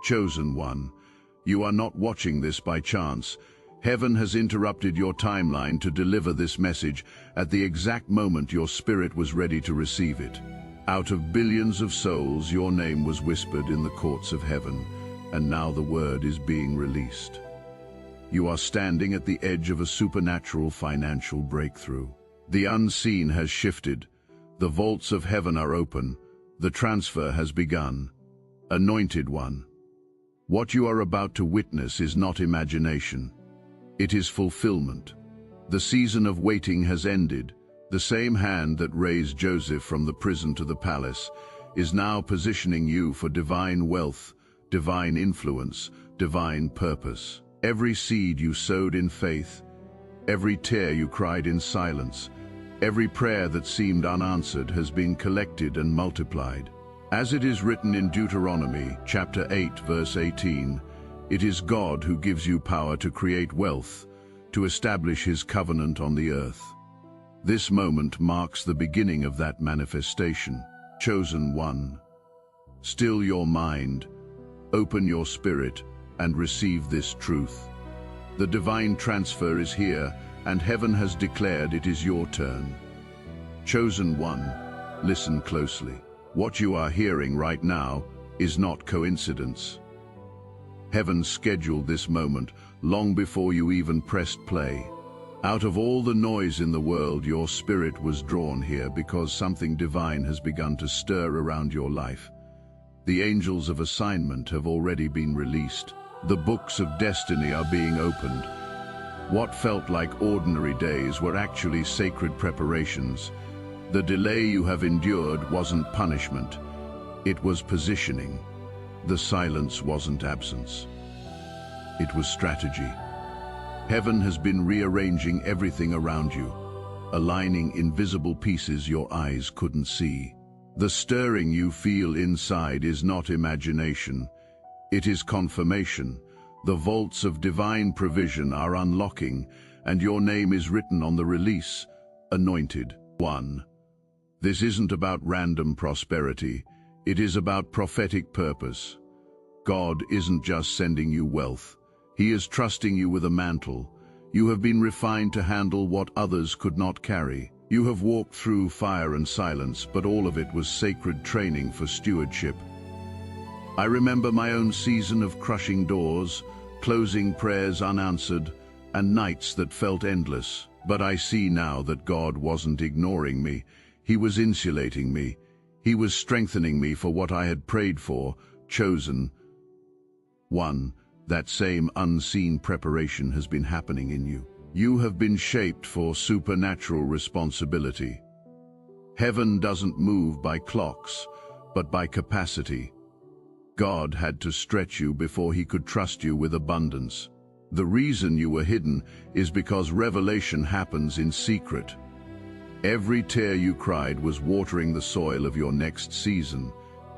Chosen one, you are not watching this by chance. Heaven has interrupted your timeline to deliver this message at the exact moment your spirit was ready to receive it. Out of billions of souls, your name was whispered in the courts of heaven, and now the word is being released. You are standing at the edge of a supernatural financial breakthrough. The unseen has shifted. The vaults of heaven are open. The transfer has begun. Anointed one, what you are about to witness is not imagination. It is fulfillment. The season of waiting has ended. The same hand that raised Joseph from the prison to the palace is now positioning you for divine wealth, divine influence, divine purpose. Every seed you sowed in faith, every tear you cried in silence, every prayer that seemed unanswered has been collected and multiplied. As it is written in Deuteronomy chapter 8, verse 18, it is God who gives you power to create wealth, to establish his covenant on the earth. This moment marks the beginning of that manifestation. Chosen one, still your mind, open your spirit, and receive this truth. The divine transfer is here, and heaven has declared it is your turn. Chosen one, listen closely. What you are hearing right now is not coincidence. Heaven scheduled this moment long before you even pressed play. Out of all the noise in the world, your spirit was drawn here because something divine has begun to stir around your life. The angels of assignment have already been released. The books of destiny are being opened. What felt like ordinary days were actually sacred preparations. The delay you have endured wasn't punishment. It was positioning. The silence wasn't absence. It was strategy. Heaven has been rearranging everything around you, aligning invisible pieces your eyes couldn't see. The stirring you feel inside is not imagination. It is confirmation. The vaults of divine provision are unlocking, and your name is written on the release. Anointed one. This isn't about random prosperity. It is about prophetic purpose. God isn't just sending you wealth. He is trusting you with a mantle. You have been refined to handle what others could not carry. You have walked through fire and silence, but all of it was sacred training for stewardship. I remember my own season of crushing doors, closing prayers unanswered, and nights that felt endless. But I see now that God wasn't ignoring me. He was insulating me. He was strengthening me for what I had prayed for. Chosen one, that same unseen preparation has been happening in you. You have been shaped for supernatural responsibility. Heaven doesn't move by clocks, but by capacity. God had to stretch you before he could trust you with abundance. The reason you were hidden is because revelation happens in secret. Every tear you cried was watering the soil of your next season.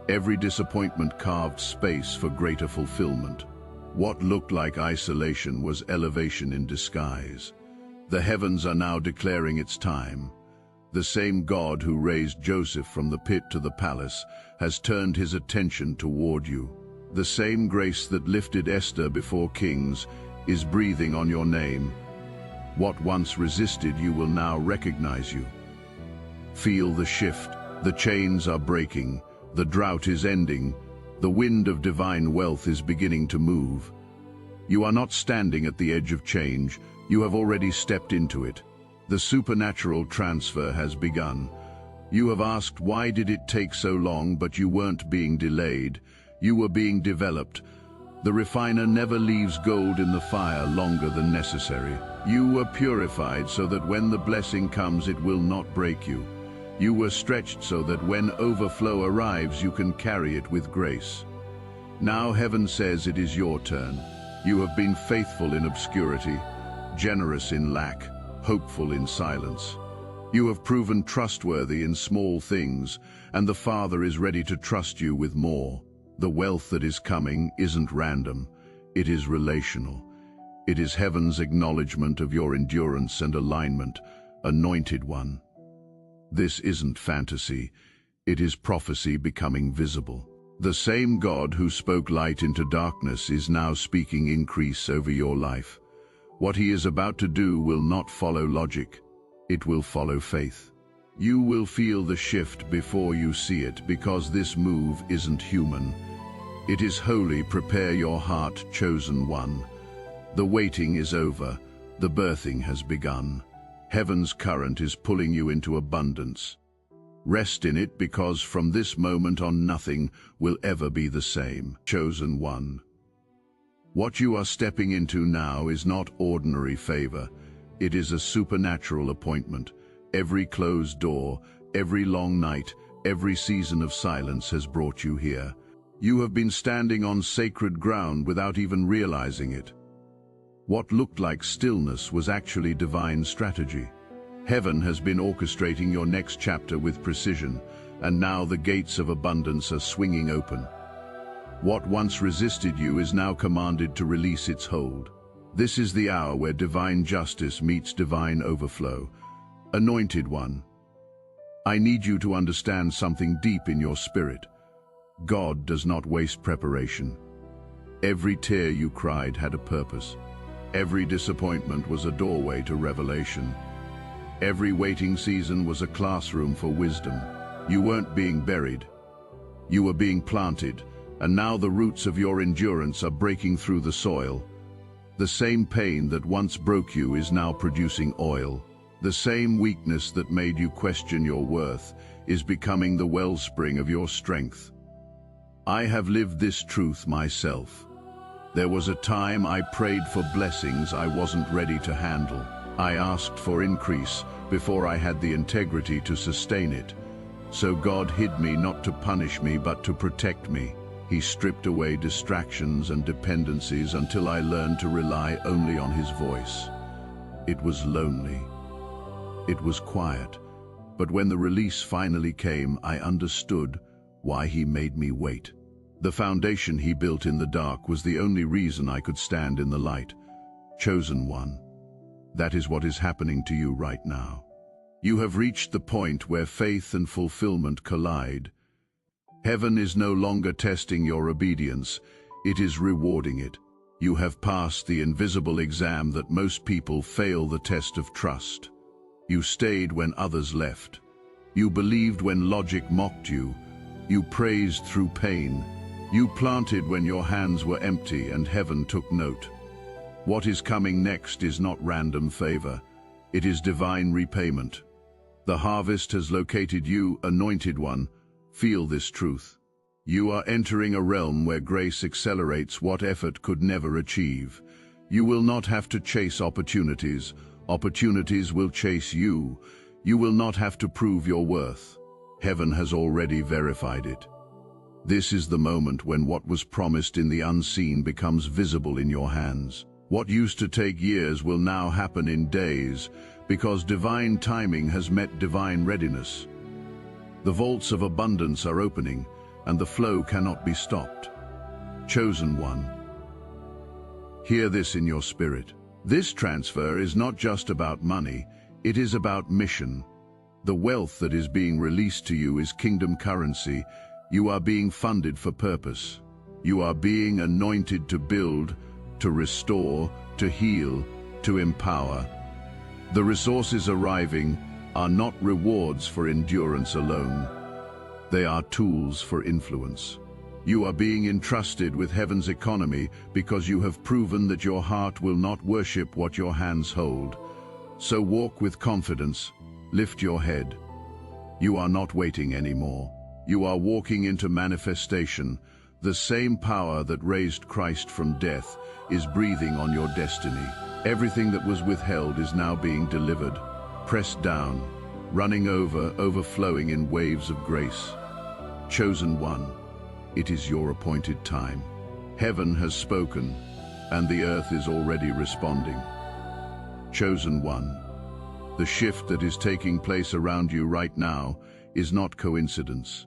Every disappointment carved space for greater fulfillment. What looked like isolation was elevation in disguise. The heavens are now declaring its time. The same God who raised Joseph from the pit to the palace has turned his attention toward you. The same grace that lifted Esther before kings is breathing on your name. What once resisted you will now recognize you. Feel the shift. The chains are breaking. The drought is ending. The wind of divine wealth is beginning to move. You are not standing at the edge of change. You have already stepped into it. The supernatural transfer has begun. You have asked, why did it take so long? But you weren't being delayed. You were being developed. The refiner never leaves gold in the fire longer than necessary. You were purified so that when the blessing comes, it will not break you. You were stretched so that when overflow arrives, you can carry it with grace. Now heaven says it is your turn. You have been faithful in obscurity, generous in lack, hopeful in silence. You have proven trustworthy in small things, and the Father is ready to trust you with more. The wealth that is coming isn't random. It is relational. It is heaven's acknowledgement of your endurance and alignment. Anointed one. This isn't fantasy. It is prophecy becoming visible. The same God who spoke light into darkness is now speaking increase over your life. What he is about to do will not follow logic. It will follow faith. You will feel the shift before you see it, because this move isn't human. It is holy. Prepare your heart, chosen one. The waiting is over. The birthing has begun. Heaven's current is pulling you into abundance. Rest in it, because from this moment on nothing will ever be the same. Chosen one. What you are stepping into now is not ordinary favor. It is a supernatural appointment. Every closed door, every long night, every season of silence has brought you here. You have been standing on sacred ground without even realizing it. What looked like stillness was actually divine strategy. Heaven has been orchestrating your next chapter with precision, and now the gates of abundance are swinging open. What once resisted you is now commanded to release its hold. This is the hour where divine justice meets divine overflow. Anointed one, I need you to understand something deep in your spirit. God does not waste preparation. Every tear you cried had a purpose. Every disappointment was a doorway to revelation. Every waiting season was a classroom for wisdom. You weren't being buried. You were being planted, and now the roots of your endurance are breaking through the soil. The same pain that once broke you is now producing oil. The same weakness that made you question your worth is becoming the wellspring of your strength. I have lived this truth myself. There was a time I prayed for blessings I wasn't ready to handle. I asked for increase before I had the integrity to sustain it. So God hid me not to punish me but to protect me. He stripped away distractions and dependencies until I learned to rely only on his voice. It was lonely. It was quiet. But when the release finally came, I understood why he made me wait. The foundation he built in the dark was the only reason I could stand in the light. Chosen one. That is what is happening to you right now. You have reached the point where faith and fulfillment collide. Heaven is no longer testing your obedience, it is rewarding it. You have passed the invisible exam that most people fail, the test of trust. You stayed when others left. You believed when logic mocked you. You praised through pain. You planted when your hands were empty, and heaven took note. What is coming next is not random favor. It is divine repayment. The harvest has located you, anointed one. Feel this truth. You are entering a realm where grace accelerates what effort could never achieve. You will not have to chase opportunities. Opportunities will chase you. You will not have to prove your worth. Heaven has already verified it. This is the moment when what was promised in the unseen becomes visible in your hands. What used to take years will now happen in days, because divine timing has met divine readiness. The vaults of abundance are opening, and the flow cannot be stopped. Chosen one, hear this in your spirit. This transfer is not just about money, it is about mission. The wealth that is being released to you is kingdom currency. You are being funded for purpose. You are being anointed to build, to restore, to heal, to empower. The resources arriving are not rewards for endurance alone. They are tools for influence. You are being entrusted with heaven's economy because you have proven that your heart will not worship what your hands hold. So walk with confidence, lift your head. You are not waiting anymore. You are walking into manifestation. The same power that raised Christ from death is breathing on your destiny. Everything that was withheld is now being delivered, pressed down, running over, overflowing in waves of grace. Chosen one, it is your appointed time. Heaven has spoken, and the earth is already responding. Chosen one, the shift that is taking place around you right now is not coincidence.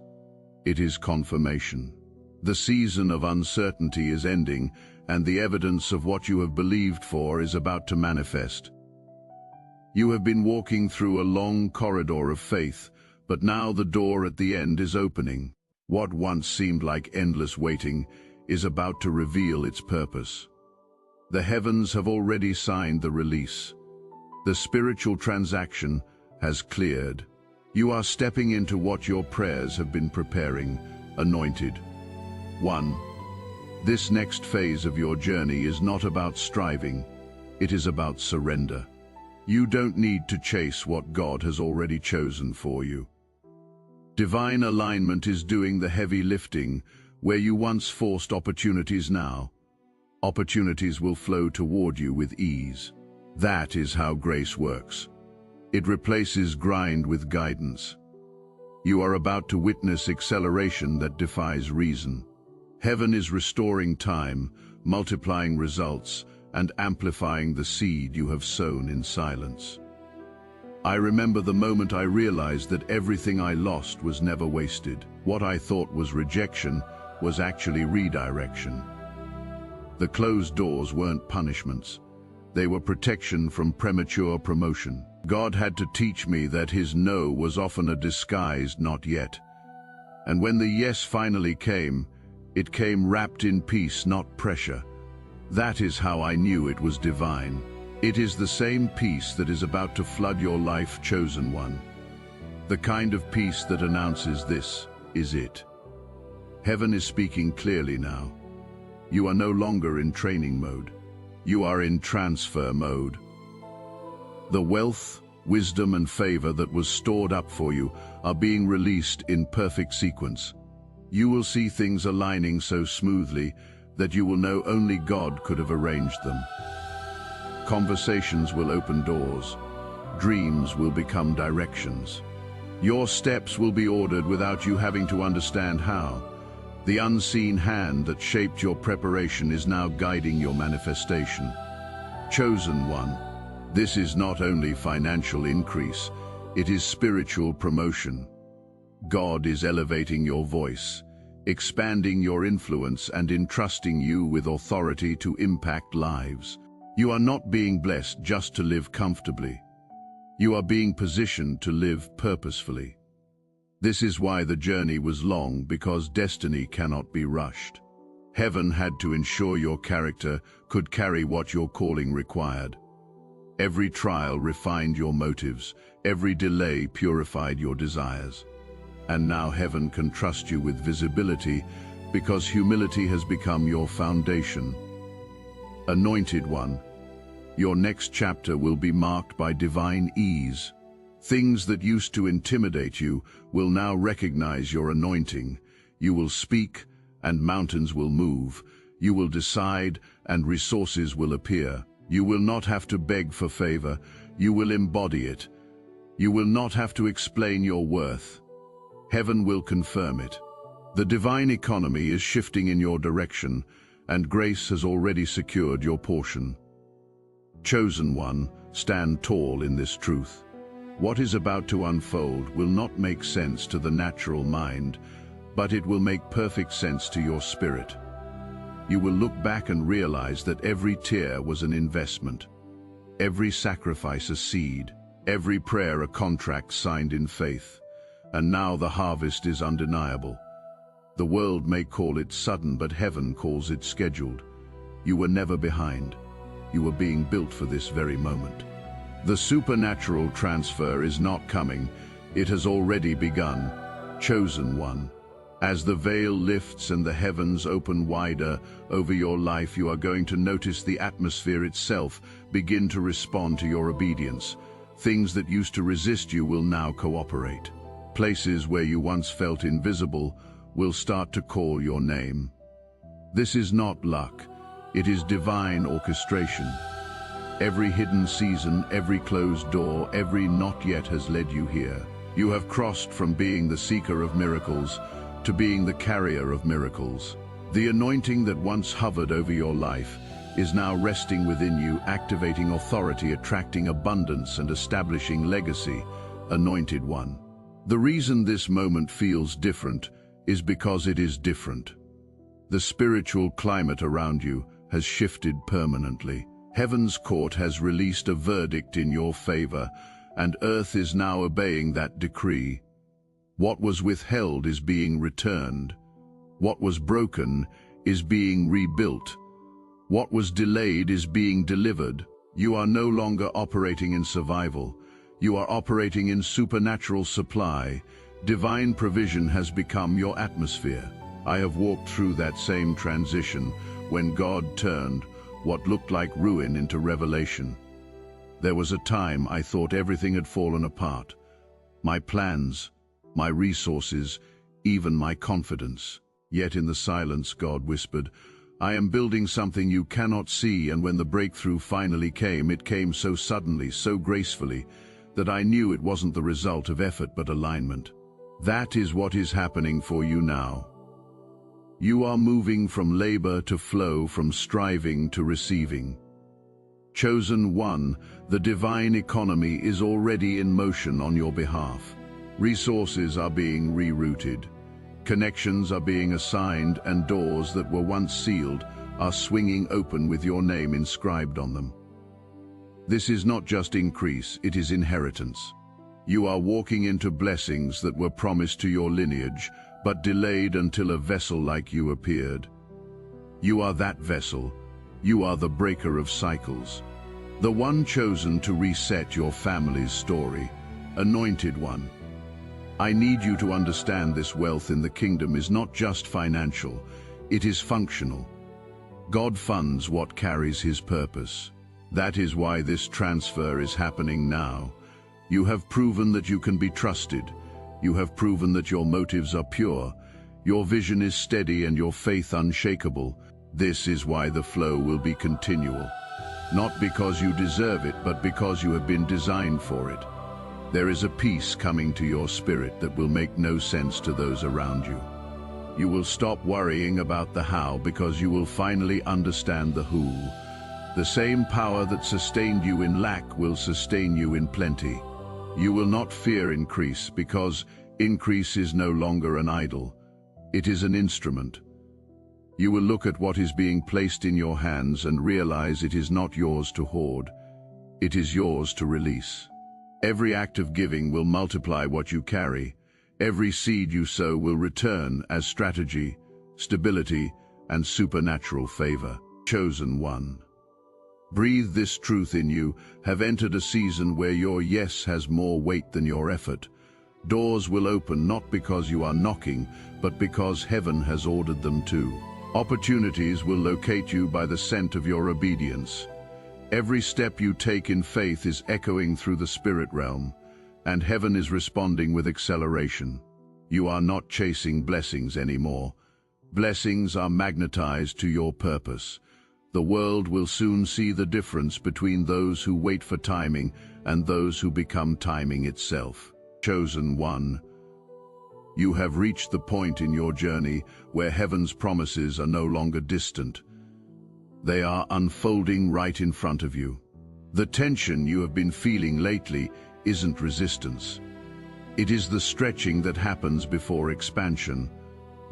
It is confirmation. The season of uncertainty is ending, and the evidence of what you have believed for is about to manifest. You have been walking through a long corridor of faith, but now the door at the end is opening. What once seemed like endless waiting is about to reveal its purpose. The heavens have already signed the release. The spiritual transaction has cleared. You are stepping into what your prayers have been preparing, anointed. 1. This next phase of your journey is not about striving, it is about surrender. You don't need to chase what God has already chosen for you. Divine alignment is doing the heavy lifting. Where you once forced opportunities now, opportunities will flow toward you with ease. That is how grace works. It replaces grind with guidance. You are about to witness acceleration that defies reason. Heaven is restoring time, multiplying results, and amplifying the seed you have sown in silence. I remember the moment I realized that everything I lost was never wasted. What I thought was rejection was actually redirection. The closed doors weren't punishments. They were protection from premature promotion. God had to teach me that his no was often a disguised not yet. And when the yes finally came, it came wrapped in peace, not pressure. That is how I knew it was divine. It is the same peace that is about to flood your life, chosen one. The kind of peace that announces this is it. Heaven is speaking clearly now. You are no longer in training mode. You are in transfer mode. The wealth, wisdom, and favor that was stored up for you are being released in perfect sequence. You will see things aligning so smoothly that you will know only God could have arranged them. Conversations will open doors. Dreams will become directions. Your steps will be ordered without you having to understand how. The unseen hand that shaped your preparation is now guiding your manifestation. Chosen one, this is not only financial increase, it is spiritual promotion. God is elevating your voice, expanding your influence, and entrusting you with authority to impact lives. You are not being blessed just to live comfortably. You are being positioned to live purposefully. This is why the journey was long, because destiny cannot be rushed. Heaven had to ensure your character could carry what your calling required. Every trial refined your motives, every delay purified your desires. And now heaven can trust you with visibility because humility has become your foundation. Anointed one, your next chapter will be marked by divine ease. Things that used to intimidate you will now recognize your anointing. You will speak, and mountains will move. You will decide, and resources will appear. You will not have to beg for favor. You will embody it. You will not have to explain your worth. Heaven will confirm it. The divine economy is shifting in your direction, and grace has already secured your portion. Chosen one, stand tall in this truth. What is about to unfold will not make sense to the natural mind, but it will make perfect sense to your spirit. You will look back and realize that every tear was an investment, every sacrifice a seed, every prayer a contract signed in faith. And now the harvest is undeniable. The world may call it sudden, but heaven calls it scheduled. You were never behind. You were being built for this very moment. The supernatural transfer is not coming. It has already begun. Chosen one. As the veil lifts and the heavens open wider over your life, you are going to notice the atmosphere itself begin to respond to your obedience. Things that used to resist you will now cooperate. Places where you once felt invisible will start to call your name. This is not luck. It is divine orchestration. Every hidden season, every closed door, every not yet has led you here. You have crossed from being the seeker of miracles to being the carrier of miracles. The anointing that once hovered over your life is now resting within you, activating authority, attracting abundance, and establishing legacy. Anointed one. The reason this moment feels different is because it is different. The spiritual climate around you has shifted permanently. Heaven's court has released a verdict in your favor, and earth is now obeying that decree. What was withheld is being returned. What was broken is being rebuilt. What was delayed is being delivered. You are no longer operating in survival. You are operating in supernatural supply. Divine provision has become your atmosphere. I have walked through that same transition when God turned what looked like ruin into revelation. There was a time I thought everything had fallen apart. My plans, my resources, even my confidence. Yet in the silence, God whispered, I am building something you cannot see, and when the breakthrough finally came, it came so suddenly, so gracefully, that I knew it wasn't the result of effort but alignment. That is what is happening for you now. You are moving from labor to flow, from striving to receiving. Chosen one, the divine economy is already in motion on your behalf. Resources are being rerouted. Connections are being assigned, and doors that were once sealed are swinging open with your name inscribed on them. This is not just increase, it is inheritance. You are walking into blessings that were promised to your lineage, but delayed until a vessel like you appeared. You are that vessel. You are the breaker of cycles. The one chosen to reset your family's story. Anointed one. I need you to understand this wealth in the kingdom is not just financial, it is functional. God funds what carries his purpose. That is why this transfer is happening now. You have proven that you can be trusted. You have proven that your motives are pure. Your vision is steady and your faith unshakable. This is why the flow will be continual. Not because you deserve it, but because you have been designed for it. There is a peace coming to your spirit that will make no sense to those around you. You will stop worrying about the how because you will finally understand the who. The same power that sustained you in lack will sustain you in plenty. You will not fear increase because increase is no longer an idol. It is an instrument. You will look at what is being placed in your hands and realize it is not yours to hoard. It is yours to release. Every act of giving will multiply what you carry. Every seed you sow will return as strategy, stability, and supernatural favor. Chosen one. Breathe this truth in you. Have entered a season where your yes has more weight than your effort. Doors will open not because you are knocking, but because heaven has ordered them to. Opportunities will locate you by the scent of your obedience. Every step you take in faith is echoing through the spirit realm, and heaven is responding with acceleration. You are not chasing blessings anymore. Blessings are magnetized to your purpose. The world will soon see the difference between those who wait for timing and those who become timing itself. Chosen one. You have reached the point in your journey where heaven's promises are no longer distant. They are unfolding right in front of you. The tension you have been feeling lately isn't resistance. It is the stretching that happens before expansion.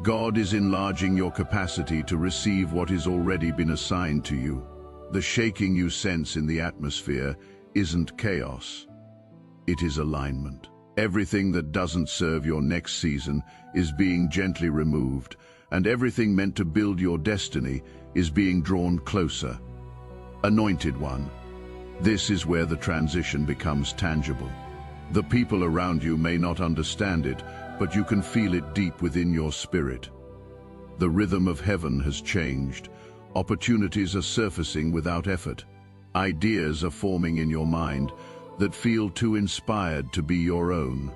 God is enlarging your capacity to receive what has already been assigned to you. The shaking you sense in the atmosphere isn't chaos. It is alignment. Everything that doesn't serve your next season is being gently removed, and everything meant to build your destiny is being drawn closer. Anointed one. This is where the transition becomes tangible. The people around you may not understand it, but you can feel it deep within your spirit. The rhythm of heaven has changed. Opportunities are surfacing without effort. Ideas are forming in your mind that feel too inspired to be your own.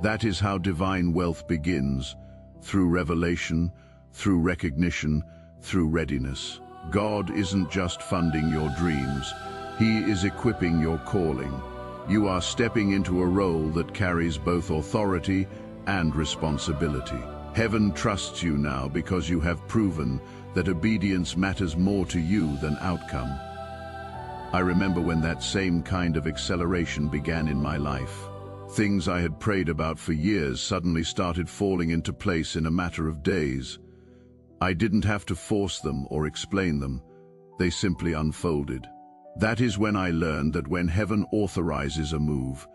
That is how divine wealth begins, through revelation, through recognition, through readiness. God isn't just funding your dreams, He is equipping your calling. You are stepping into a role that carries both authority and responsibility. Heaven trusts you now because you have proven that obedience matters more to you than outcome. I remember when that same kind of acceleration began in my life. Things I had prayed about for years suddenly started falling into place in a matter of days. I didn't have to force them or explain them. They simply unfolded. That is when I learned that when heaven authorizes a move,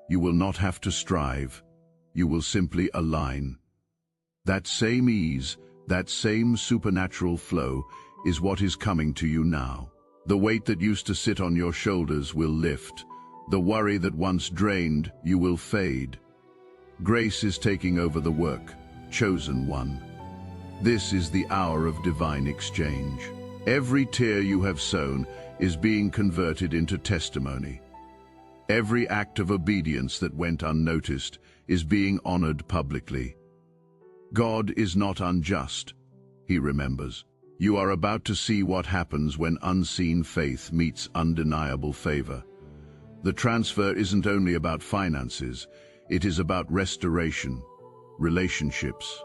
you will not have to strive. you will simply align. That same ease, that same supernatural flow is what is coming to you now. The weight that used to sit on your shoulders will lift. The worry that once drained you will fade. Grace is taking over the work, chosen one. This is the hour of divine exchange. Every tear you have sown is being converted into testimony. Every act of obedience that went unnoticed is being honored publicly. God is not unjust, He remembers. You are about to see what happens when unseen faith meets undeniable favor. The transfer isn't only about finances, it is about restoration, relationships,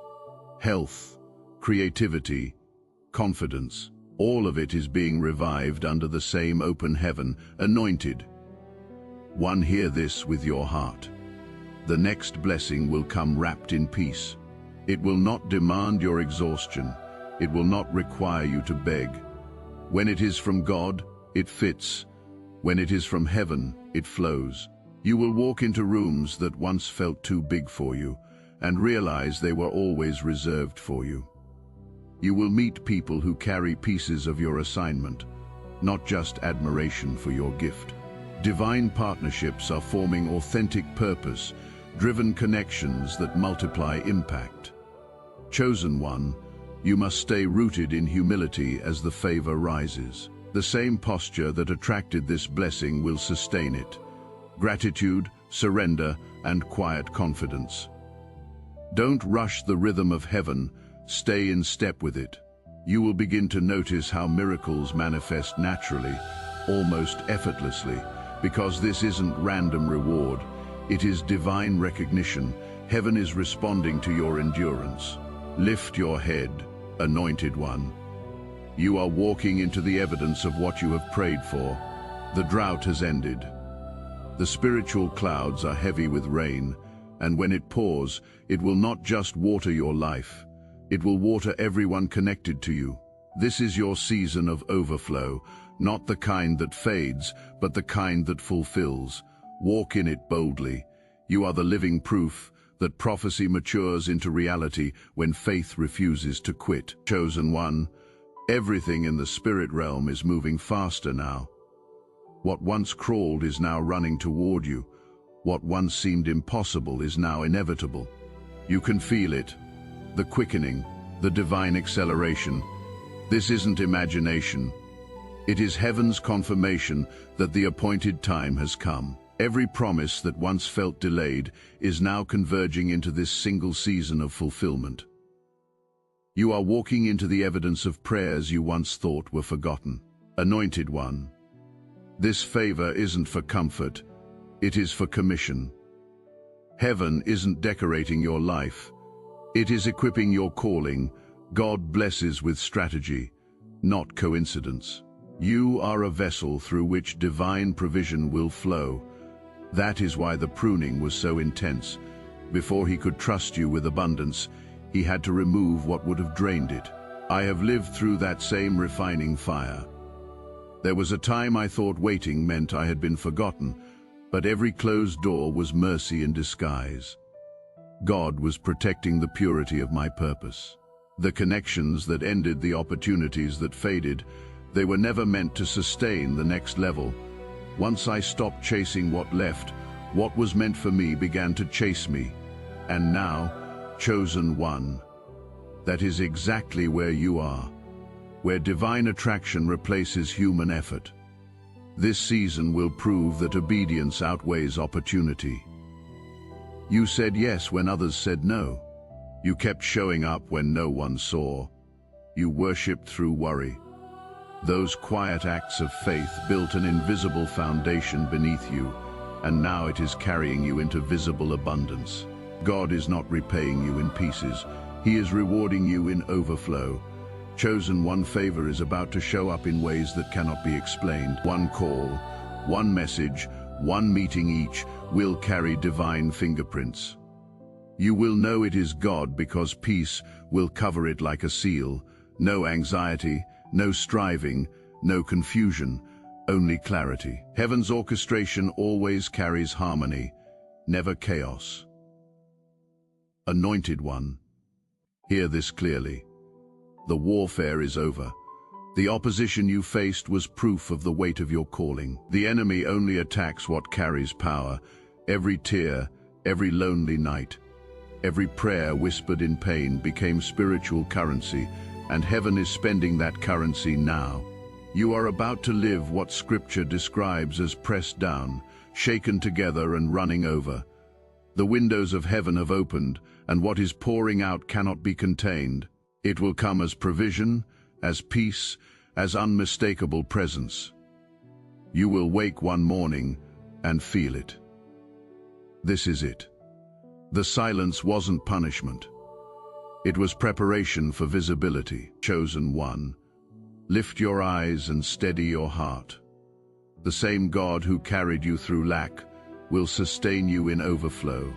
health, creativity, confidence. All of it is being revived under the same open heaven, anointed. One, hear this with your heart. The next blessing will come wrapped in peace. It will not demand your exhaustion. It will not require you to beg. When it is from God, it fits. When it is from heaven, it flows. You will walk into rooms that once felt too big for you and realize they were always reserved for you. You will meet people who carry pieces of your assignment, not just admiration for your gift. Divine partnerships are forming authentic purpose-driven connections that multiply impact. Chosen one, you must stay rooted in humility as the favor rises. The same posture that attracted this blessing will sustain it. Gratitude, surrender, and quiet confidence. Don't rush the rhythm of heaven, stay in step with it. You will begin to notice how miracles manifest naturally, almost effortlessly, because this isn't random reward, it is divine recognition. Heaven is responding to your endurance. Lift your head, anointed one. You are walking into the evidence of what you have prayed for. The drought has ended. The spiritual clouds are heavy with rain, and when it pours, it will not just water your life, it will water everyone connected to you. This is your season of overflow, not the kind that fades, but the kind that fulfills. Walk in it boldly. You are the living proof that prophecy matures into reality when faith refuses to quit. Chosen one, everything in the spirit realm is moving faster now. What once crawled is now running toward you. What once seemed impossible is now inevitable. You can feel it, the quickening, the divine acceleration. This isn't imagination. It is heaven's confirmation that the appointed time has come. Every promise that once felt delayed is now converging into this single season of fulfillment. You are walking into the evidence of prayers you once thought were forgotten. Anointed one, this favor isn't for comfort, it is for commission. Heaven isn't decorating your life, it is equipping your calling. God blesses with strategy, not coincidence. You are a vessel through which divine provision will flow. That is why the pruning was so intense. Before He could trust you with abundance, He had to remove what would have drained it. I have lived through that same refining fire. There was a time I thought waiting meant I had been forgotten, but every closed door was mercy in disguise. God was protecting the purity of my purpose. The connections that ended the opportunities that faded, they were never meant to sustain the next level. Once I stopped chasing what left, what was meant for me began to chase me. And now, chosen one, that is exactly where you are, where divine attraction replaces human effort. This season will prove that obedience outweighs opportunity. You said yes when others said no. You kept showing up when no one saw. You worshipped through worry. Those quiet acts of faith built an invisible foundation beneath you, and now it is carrying you into visible abundance. God is not repaying you in pieces. He is rewarding you in overflow. Chosen one, favor is about to show up in ways that cannot be explained. One call, one message, one meeting each will carry divine fingerprints. You will know it is God because peace will cover it like a seal. No anxiety, no striving, no confusion, only clarity. Heaven's orchestration always carries harmony, never chaos. Anointed one, hear this clearly. The warfare is over. The opposition you faced was proof of the weight of your calling. The enemy only attacks what carries power. Every tear, every lonely night, every prayer whispered in pain became spiritual currency, and heaven is spending that currency now. You are about to live what Scripture describes as pressed down, shaken together and running over. The windows of heaven have opened, and what is pouring out cannot be contained. It will come as provision, as peace, as unmistakable presence. You will wake one morning and feel it. This is it. The silence wasn't punishment. It was preparation for visibility. Chosen one, lift your eyes and steady your heart. The same God who carried you through lack will sustain you in overflow.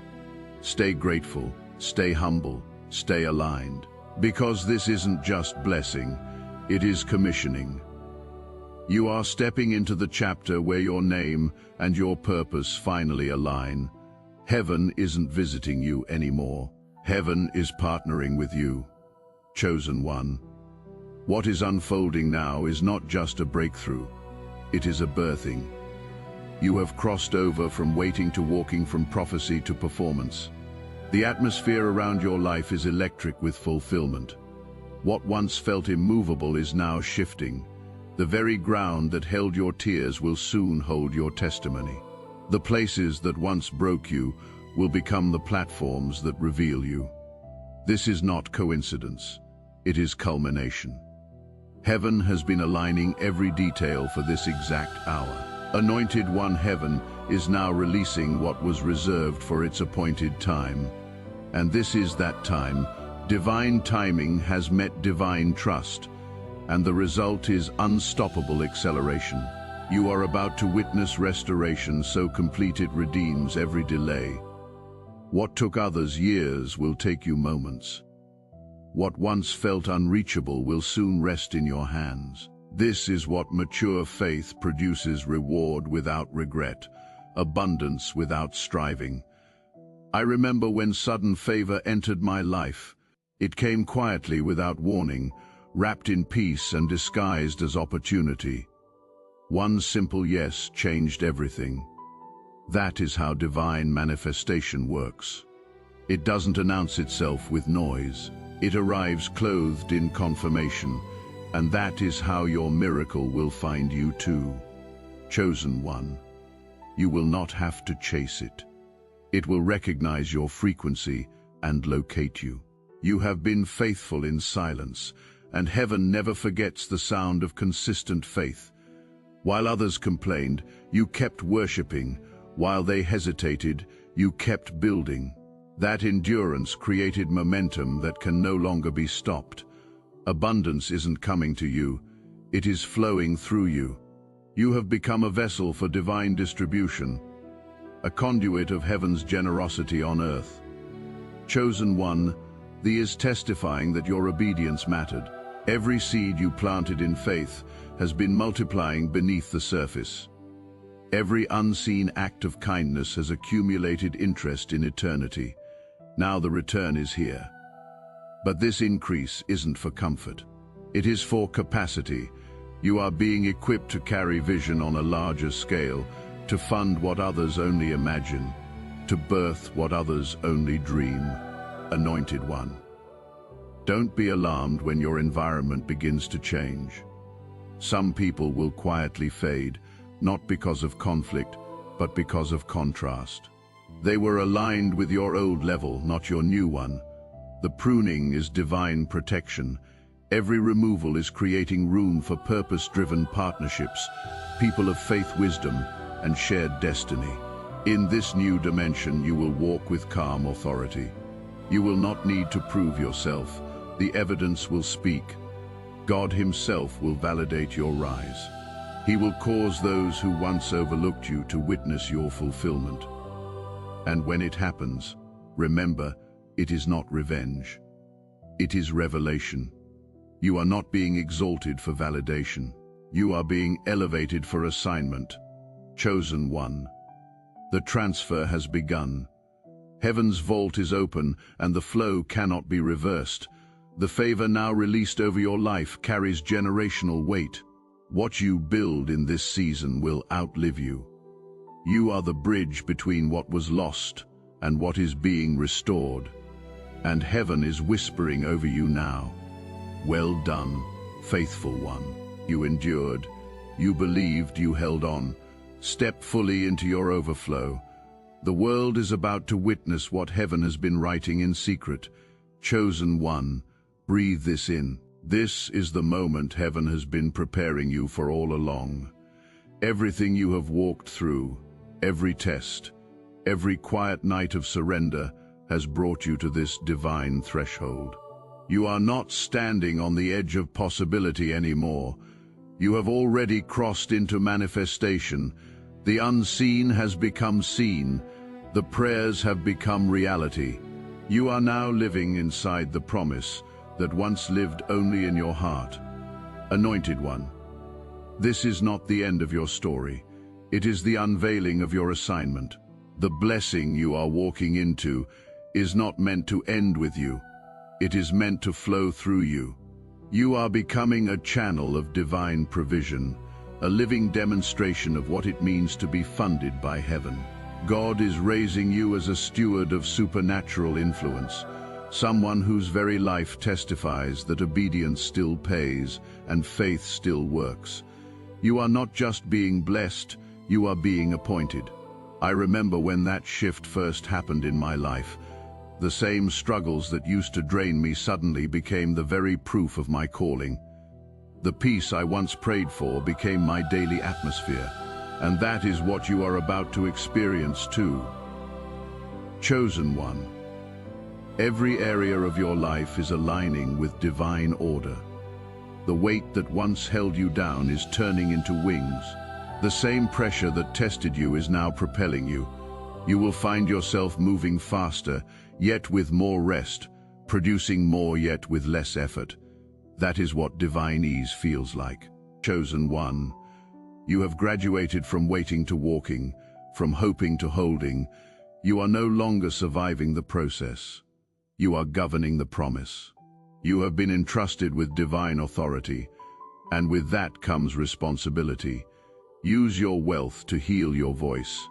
Stay grateful, stay humble, stay aligned. Because this isn't just blessing, it is commissioning. You are stepping into the chapter where your name and your purpose finally align. Heaven isn't visiting you anymore. Heaven is partnering with you. Chosen one, what is unfolding now is not just a breakthrough. It is a birthing. You have crossed over from waiting to walking, from prophecy to performance. The atmosphere around your life is electric with fulfillment. What once felt immovable is now shifting. The very ground that held your tears will soon hold your testimony. The places that once broke you will become the platforms that reveal you. This is not coincidence. It is culmination. Heaven has been aligning every detail for this exact hour. Anointed one, heaven is now releasing what was reserved for its appointed time. And this is that time. Divine timing has met divine trust, and the result is unstoppable acceleration. You are about to witness restoration so complete it redeems every delay. What took others years will take you moments. What once felt unreachable will soon rest in your hands. This is what mature faith produces: reward without regret, abundance without striving. I remember when sudden favor entered my life. It came quietly without warning, wrapped in peace and disguised as opportunity. One simple yes changed everything. That is how divine manifestation works. It doesn't announce itself with noise. It arrives clothed in confirmation, and that is how your miracle will find you too. Chosen one, you will not have to chase it. It will recognize your frequency and locate you. You have been faithful in silence, and heaven never forgets the sound of consistent faith. While others complained, you kept worshiping. While they hesitated, you kept building. That endurance created momentum that can no longer be stopped. Abundance isn't coming to you, it is flowing through you. You have become a vessel for divine distribution, a conduit of heaven's generosity on earth. Chosen one, thee is testifying that your obedience mattered. Every seed you planted in faith has been multiplying beneath the surface. Every unseen act of kindness has accumulated interest in eternity. Now the return is here. But this increase isn't for comfort. It is for capacity. You are being equipped to carry vision on a larger scale, to fund what others only imagine, to birth what others only dream. Anointed one, don't be alarmed when your environment begins to change. Some people will quietly fade, not because of conflict, but because of contrast. They were aligned with your old level, not your new one. The pruning is divine protection. Every removal is creating room for purpose-driven partnerships, people of faith, wisdom, and shared destiny. In this new dimension, you will walk with calm authority. You will not need to prove yourself. The evidence will speak. God Himself will validate your rise. He will cause those who once overlooked you to witness your fulfillment. And when it happens, remember, it is not revenge. It is revelation. You are not being exalted for validation. You are being elevated for assignment. Chosen one, the transfer has begun. Heaven's vault is open, and the flow cannot be reversed. The favor now released over your life carries generational weight. What you build in this season will outlive you. You are the bridge between what was lost and what is being restored. And heaven is whispering over you now. Well done, faithful one. You endured. You believed, you held on. Step fully into your overflow. The world is about to witness what heaven has been writing in secret. Chosen one, breathe this in. This is the moment heaven has been preparing you for all along. Everything you have walked through, every test, every quiet night of surrender has brought you to this divine threshold. You are not standing on the edge of possibility anymore. You have already crossed into manifestation. The unseen has become seen. The prayers have become reality. You are now living inside the promise that once lived only in your heart. Anointed one, this is not the end of your story. It is the unveiling of your assignment. The blessing you are walking into is not meant to end with you. It is meant to flow through you. You are becoming a channel of divine provision, a living demonstration of what it means to be funded by heaven. God is raising you as a steward of supernatural influence, someone whose very life testifies that obedience still pays and faith still works. You are not just being blessed, you are being appointed. I remember when that shift first happened in my life. The same struggles that used to drain me suddenly became the very proof of my calling. The peace I once prayed for became my daily atmosphere, and that is what you are about to experience too. Chosen one, every area of your life is aligning with divine order. The weight that once held you down is turning into wings. The same pressure that tested you is now propelling you. You will find yourself moving faster, yet with more rest, producing more yet with less effort. That is what divine ease feels like. Chosen one, you have graduated from waiting to walking, from hoping to holding. You are no longer surviving the process. You are governing the promise. You have been entrusted with divine authority, and with that comes responsibility. Use your wealth to heal your voice,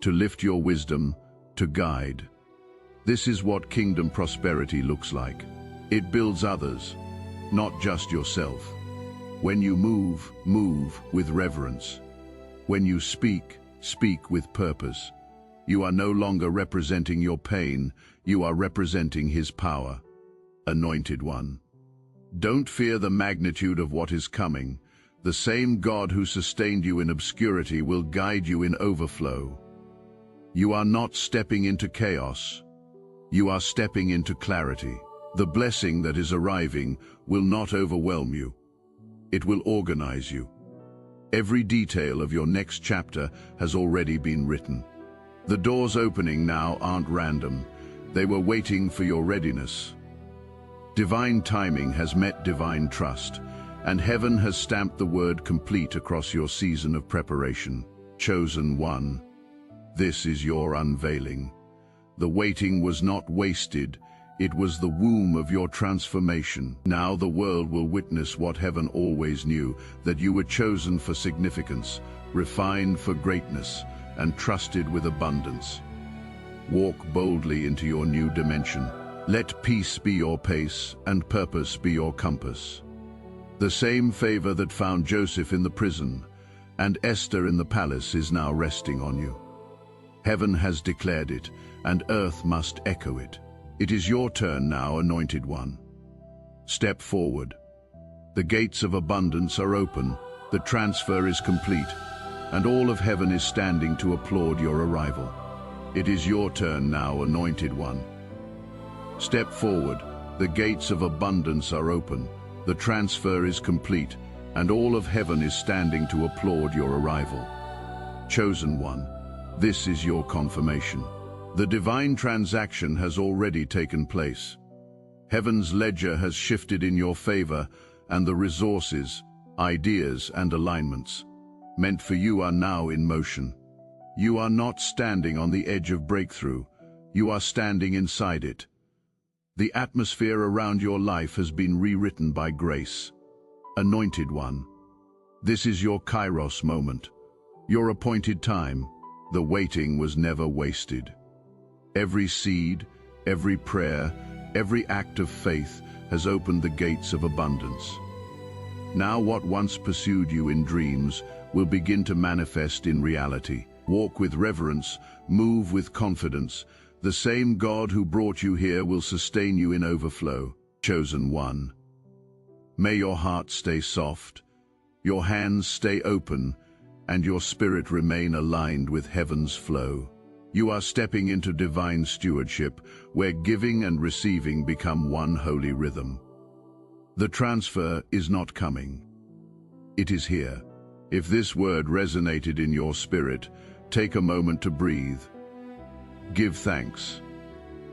to lift your wisdom, to guide. This is what kingdom prosperity looks like. It builds others, not just yourself. When you move, move with reverence. When you speak, speak with purpose. You are no longer representing your pain, you are representing His power. Anointed one, don't fear the magnitude of what is coming. The same God who sustained you in obscurity will guide you in overflow. You are not stepping into chaos. You are stepping into clarity. The blessing that is arriving will not overwhelm you. It will organize you. Every detail of your next chapter has already been written. The doors opening now aren't random. They were waiting for your readiness. Divine timing has met divine trust, and heaven has stamped the word complete across your season of preparation. Chosen one, this is your unveiling. The waiting was not wasted. It was the womb of your transformation. Now the world will witness what heaven always knew, that you were chosen for significance, refined for greatness, and trusted with abundance. Walk boldly into your new dimension. Let peace be your pace and purpose be your compass. The same favor that found Joseph in the prison and Esther in the palace is now resting on you. Heaven has declared it, and earth must echo it. It is your turn now, anointed one. Step forward. The gates of abundance are open, the transfer is complete, and all of heaven is standing to applaud your arrival. It is your turn now, anointed one. Step forward. The gates of abundance are open, the transfer is complete, and all of heaven is standing to applaud your arrival. Chosen one, this is your confirmation. The divine transaction has already taken place. Heaven's ledger has shifted in your favor, and the resources, ideas, and alignments meant for you are now in motion. You are not standing on the edge of breakthrough. You are standing inside it. The atmosphere around your life has been rewritten by grace. Anointed one, this is your Kairos moment, your appointed time. The waiting was never wasted. Every seed, every prayer, every act of faith has opened the gates of abundance. Now what once pursued you in dreams will begin to manifest in reality. Walk with reverence, move with confidence. The same God who brought you here will sustain you in overflow. Chosen one, may your heart stay soft, your hands stay open, and your spirit remain aligned with heaven's flow. You are stepping into divine stewardship, where giving and receiving become one holy rhythm. The transfer is not coming. It is here. If this word resonated in your spirit, take a moment to breathe. Give thanks,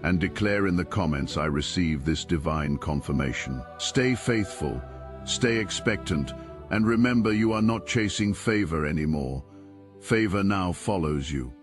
and declare in the comments, I receive this divine confirmation. Stay faithful, stay expectant, and remember, you are not chasing favor anymore. Favor now follows you.